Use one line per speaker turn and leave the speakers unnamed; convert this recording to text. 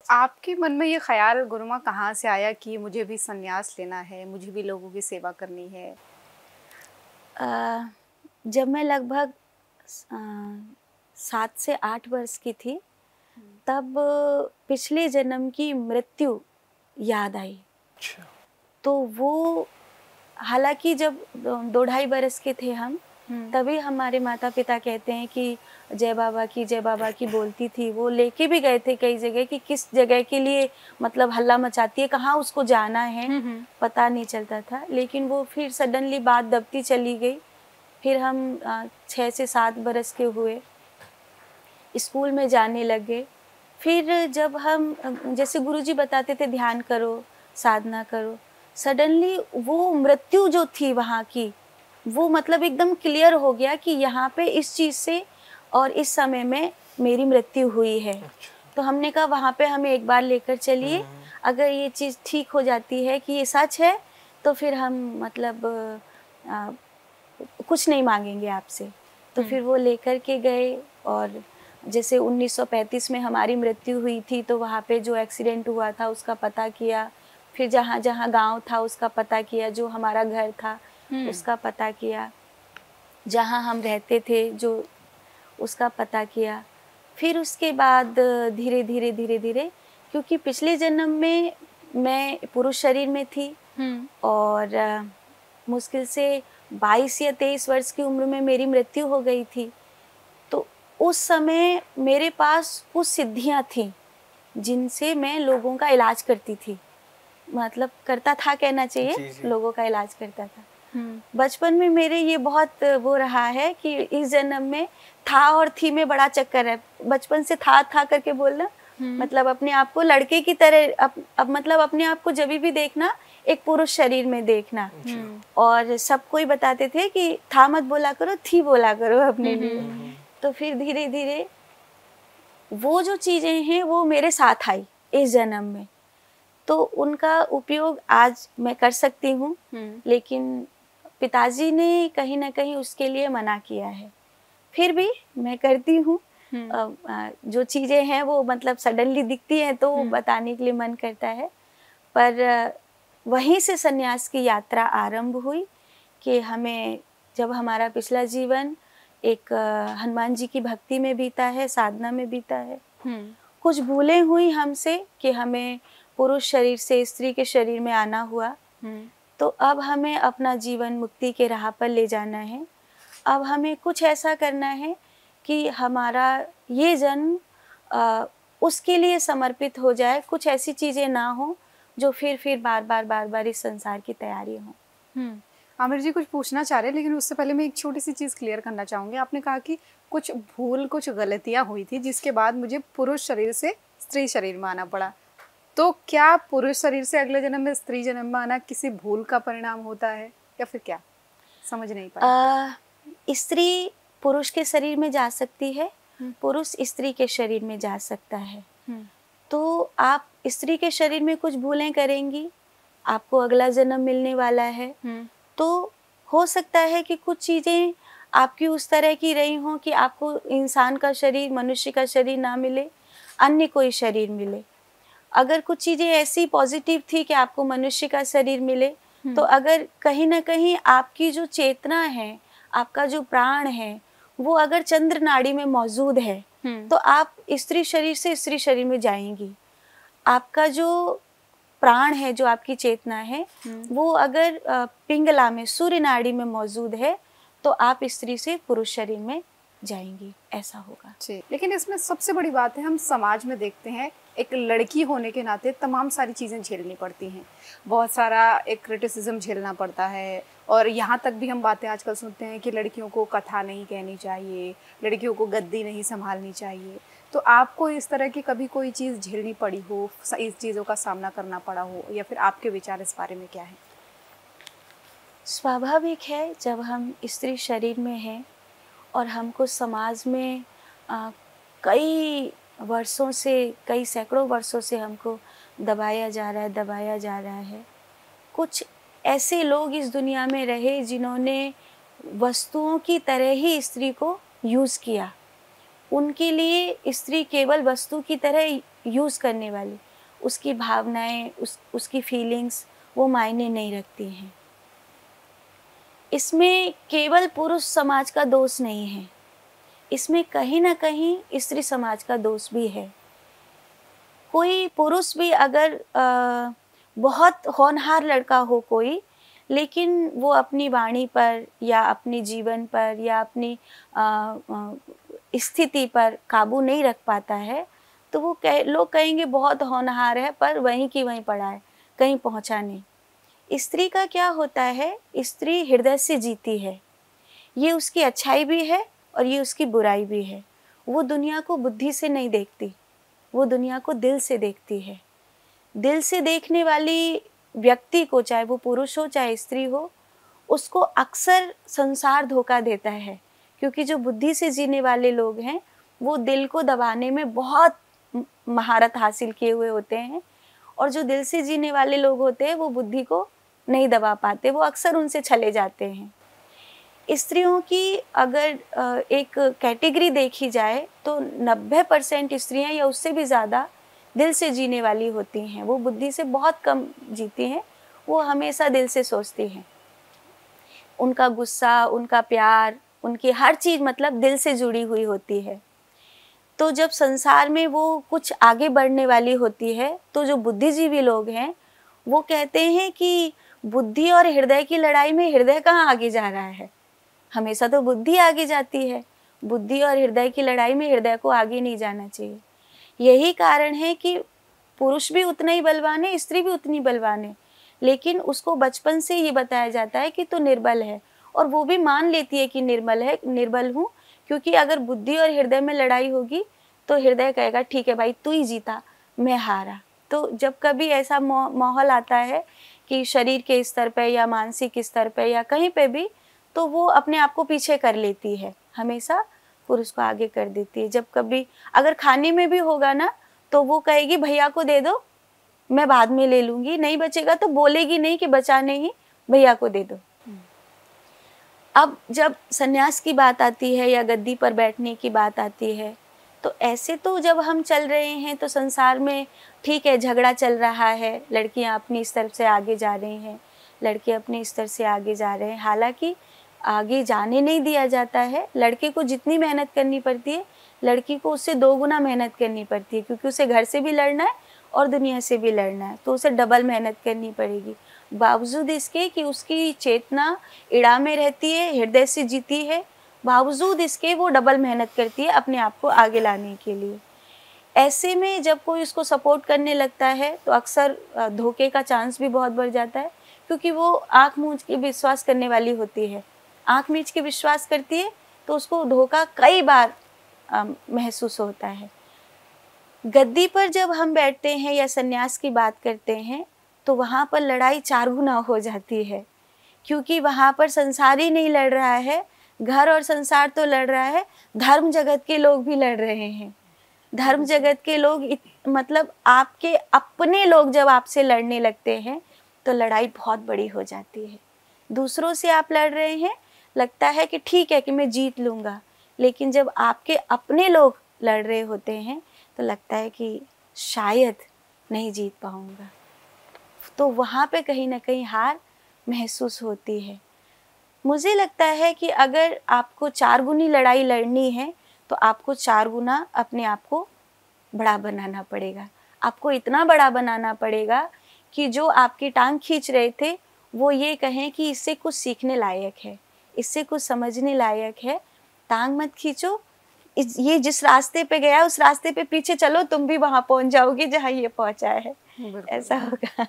आपके मन में ये ख़्याल गुरुमा कहाँ से आया कि मुझे भी संन्यास लेना है, मुझे भी लोगों की सेवा करनी है?
अ, जब मैं लगभग 7 से 8 वर्ष की थी, तब पिछले जन्म की मृत्यु याद आई।
अच्छा।
तो वो हालाँकि जब 2 ढाई बरस के थे हम, तभी हमारे माता-पिता कहते हैं कि जय बाबा की बोलती थी। वो लेके भी गए थे कई जगह कि किस जगह के लिए मतलब हल्ला मचाती है, कहाँ उसको जाना है, पता नहीं चलता था। लेकिन वो फिर सडनली बात दबती चली गई। फिर हम 6 से 7 बरस के हुए, स्कूल में जाने लगे। फिर जब हम जैसे गुरुजी बताते थे ध्यान करो, साधना करो, सडनली वो मृत्यु जो थी वहाँ की, वो मतलब एकदम क्लियर हो गया कि यहाँ पे इस चीज़ से और इस समय में मेरी मृत्यु हुई है।
अच्छा।
तो हमने कहा वहाँ पे हमें एक बार लेकर चलिए, अगर ये चीज़ ठीक हो जाती है कि ये सच है, तो फिर हम मतलब अ, कुछ नहीं माँगेंगे आपसे। तो फिर वो लेकर के गए और जैसे 1935 में हमारी मृत्यु हुई थी, तो वहाँ पे जो एक्सीडेंट हुआ था उसका पता किया। फिर जहाँ-जहाँ गाँव था उसका पता किया, जो हमारा घर था उसका पता किया। जहाँ हम रहते थे जो उसका पता किया। फिर उसके बाद धीरे-धीरे, धीरे-धीरे क्योंकि पिछले जन्म में मैं पुरुष शरीर में थी और मुश्किल से 22 या 23 वर्ष की उम्र में मेरी मृत्यु हो गई थी। तो उस समय मेरे पास कुछ सिद्धियाँ थीं, जिनसे मैं लोगों का इलाज करती थी। मतलब करता था कहना चाहिए,
जी, जी।
लोगों का इलाज करता था। बचपन में मेरे ये बहुत वो रहा है कि इस जन्म में था और थी में बड़ा चक्कर है। बचपन से था करके बोलना मतलब अपने आप को लड़के की तरह अब मतलब अपने आप को जभी भी देखना एक पुरुष शरीर में देखना। और सब कोई बताते थे कि था मत बोला करो, थी बोला करो अपने लिए। तो फिर धीरे-धीरे वो जो चीज़ें हैं वो मेरे साथ आई इस जन्म में। तो उनका उपयोग आज मैं कर सकती हूँ, लेकिन पिताजी ने कहीं न कहीं उसके लिए मना किया है। फिर भी मैं करती हूँ। जो चीज़ें हैं वो मतलब सडनली दिखती हैं तो बताने के लिए मन करता है। पर वहीं से सन्यास की यात्रा आरंभ हुई कि हमें जब हमारा पिछला जीवन एक हनुमान जी की भक्ति में बीता है, साधना में बीता है। कुछ भूलें हुई हमसे कि हमें पुरुष शरीर से स्त्री के शरीर में आना हुआ। तो अब हमें अपना जीवन मुक्ति के राह पर ले जाना है। अब हमें कुछ ऐसा करना है कि हमारा ये जन्म उसके लिए समर्पित हो जाए, कुछ ऐसी चीज़ें ना हों जो फिर बार-बार इस संसार की तैयारी हों।
आमिर जी कुछ पूछना चाह रहे हैं, लेकिन उससे पहले मैं एक छोटी-सी चीज़ क्लियर करना चाहूँगी। आपने कहा कि कुछ भूल, कुछ गलतियाँ हुई थी, जिसके बाद मुझे पुरुष शरीर से स्त्री शरीर में आना पड़ा। तो क्या पुरुष शरीर से अगले जन्म में स्त्री जन्म में आना किसी भूल का परिणाम होता है या फिर क्या? समझ नहीं पाई।
स्त्री पुरुष के शरीर में जा सकती है, पुरुष स्त्री के शरीर में जा सकता है। तो आप स्त्री के शरीर में कुछ भूलें करेंगी, आपको अगला जन्म मिलने वाला है। तो हो सकता है कि कुछ चीज़ें आपकी उस तरह की रही हों कि आपको इंसान का शरीर, मनुष्य का शरीर ना मिले, अन्य कोई शरीर मिले। अगर कुछ चीज़ें ऐसी पॉजिटिव थी कि आपको मनुष्य का शरीर मिले, तो अगर कहीं न कहीं आपकी जो चेतना है, आपका जो प्राण है, वो अगर चंद्र नाड़ी में मौजूद है, तो आप स्त्री शरीर से स्त्री शरीर में जाएँगी। आपका जो प्राण है, जो आपकी चेतना है, वो अगर पिंगला में, सूर्य नाड़ी में मौजूद है, तो आप स्त्री से पुरुष शरीर में जाएँगी, ऐसा होगा।
जी, लेकिन इसमें सबसे बड़ी बात है, हम समाज में देखते हैं, एक लड़की होने के नाते तमाम सारी चीज़ें झेलनी पड़ती हैं। बहुत सारा एक क्रिटिसिज़्म झेलना पड़ता है और यहाँ तक भी हम बातें आजकल सुनते हैं कि लड़कियों को कथा नहीं कहनी चाहिए, लड़कियों को गद्दी नहीं सँभालनी चाहिए। तो आपको इस तरह की कभी कोई चीज़ झेलनी पड़ी हो, इस चीज़ों का सामना करना पड़ा हो, या फिर आपके विचार इस बारे में क्या हैं?
स्वाभाविक है, जब हम स्त्री शरीर में हैं और हमको समाज में कई वर्षों से, कई सैकड़ों वर्षों से हमको दबाया जा रहा है। कुछ ऐसे लोग इस दुनिया में रहे जिन्होंने वस्तुओं की तरह ही स्त्री को यूज़ किया। उनके लिए स्त्री केवल वस्तु की तरह यूज़ करने वाली, उसकी भावनाएं, उसकी फीलिंग्स वो मायने नहीं रखती हैं। इसमें केवल पुरुष समाज का दोष नहीं है, इसमें कहीं ना कहीं स्त्री समाज का दोष भी है। कोई पुरुष भी अगर बहुत होनहार लड़का हो कोई, लेकिन वो अपनी वाणी पर या अपने जीवन पर या अपनी स्थिति पर काबू नहीं रख पाता है, तो वो लोग कहेंगे बहुत होनहार है, पर वहीं की वहीं पड़ा है, कहीं पहुंचा नहीं। स्त्री का क्या होता है, स्त्री हृदय से जीती है, ये उसकी अच्छाई भी है और ये उसकी बुराई भी है। वो दुनिया को बुद्धि से नहीं देखती, वो दुनिया को दिल से देखती है। दिल से देखने वाली व्यक्ति को, चाहे वो पुरुष हो चाहे स्त्री हो, उसको अक्सर संसार धोखा देता है, क्योंकि जो बुद्धि से जीने वाले लोग हैं वो दिल को दबाने में बहुत महारत हासिल किए हुए होते हैं, और जो दिल से जीने वाले लोग होते हैं वो बुद्धि को नहीं दबा पाते, वो अक्सर उनसे छले जाते हैं। स्त्रियों की अगर एक कैटेगरी देखी जाए तो 90% स्त्रियां या उससे भी ज़्यादा दिल से जीने वाली होती हैं। वो बुद्धि से बहुत कम जीती हैं, वो हमेशा दिल से सोचती हैं। उनका गुस्सा, उनका प्यार, उनकी हर चीज़ मतलब दिल से जुड़ी हुई होती है। तो जब संसार में वो कुछ आगे बढ़ने वाली होती है, तो जो बुद्धिजीवी लोग हैं वो कहते हैं कि बुद्धि और हृदय की लड़ाई में हृदय कहाँ आगे जा रहा है, हमेशा तो बुद्धि आगे जाती है। बुद्धि और हृदय की लड़ाई में हृदय को आगे नहीं जाना चाहिए। यही कारण है कि पुरुष भी उतना ही बलवान है, स्त्री भी उतनी बलवान है, लेकिन उसको बचपन से ये बताया जाता है कि तू निर्बल है, और वो भी मान लेती है कि निर्बल हूँ, क्योंकि अगर बुद्धि और हृदय में लड़ाई होगी तो हृदय कहेगा ठीक है भाई तू ही जीता, मैं हारा। तो जब कभी ऐसा माहौल आता है कि शरीर के स्तर पे या मानसिक स्तर पे या कहीं पे भी, तो वो अपने आप को पीछे कर लेती है, हमेशा पुरुष को आगे कर देती है। जब कभी अगर खाने में भी होगा ना, तो वो कहेगी भैया को दे दो, मैं बाद में ले लूँगी, नहीं बचेगा तो बोलेगी नहीं कि बचा नहीं, भैया को दे दो। अब जब सन्यास की बात आती है या गद्दी पर बैठने की बात आती है, तो ऐसे तो जब हम चल रहे हैं तो संसार में ठीक है, झगड़ा चल रहा है, लड़कियां अपनी स्तर से आगे जा रही हैं, लड़के अपने स्तर से आगे जा रहे हैं। हालांकि आगे जाने नहीं दिया जाता है, लड़के को जितनी मेहनत करनी पड़ती है लड़की को उससे 2 गुना मेहनत करनी पड़ती है, क्योंकि उसे घर से भी लड़ना है और दुनिया से भी लड़ना है, तो उसे डबल मेहनत करनी पड़ेगी। बावजूद इसके कि उसकी चेतना इड़ा में रहती है, हृदय से जीती है, बावजूद इसके वो डबल मेहनत करती है अपने आप को आगे लाने के लिए। ऐसे में जब कोई उसको सपोर्ट करने लगता है तो अक्सर धोखे का चांस भी बहुत बढ़ जाता है, क्योंकि वो आँख मूंद के विश्वास करने वाली होती है। आँख मीच के विश्वास करती है तो उसको धोखा कई बार महसूस होता है। गद्दी पर जब हम बैठते हैं या सन्यास की बात करते हैं तो वहाँ पर लड़ाई 4 गुना हो जाती है, क्योंकि वहाँ पर संसार ही नहीं लड़ रहा है, घर और संसार तो लड़ रहा है, धर्म जगत के लोग भी लड़ रहे हैं। धर्म जगत के लोग मतलब आपके अपने लोग जब आपसे लड़ने लगते हैं तो लड़ाई बहुत बड़ी हो जाती है। दूसरों से आप लड़ रहे हैं, लगता है कि ठीक है कि मैं जीत लूँगा, लेकिन जब आपके अपने लोग लड़ रहे होते हैं तो लगता है कि शायद नहीं जीत पाऊँगा। तो वहाँ पे कहीं ना कहीं हार महसूस होती है। मुझे लगता है कि अगर आपको 4 गुनी लड़ाई लड़नी है तो आपको 4 गुना अपने आप को बड़ा बनाना पड़ेगा। आपको इतना बड़ा बनाना पड़ेगा कि जो आपकी टांग खींच रहे थे वो ये कहें कि इससे कुछ सीखने लायक है, इससे कुछ समझने लायक है, टांग मत खींचो, ये जिस रास्ते पे गया उस रास्ते पे पीछे चलो, तुम भी वहाँ पहुँच जाओगे जहाँ ये पहुँचा है। ऐसा होगा।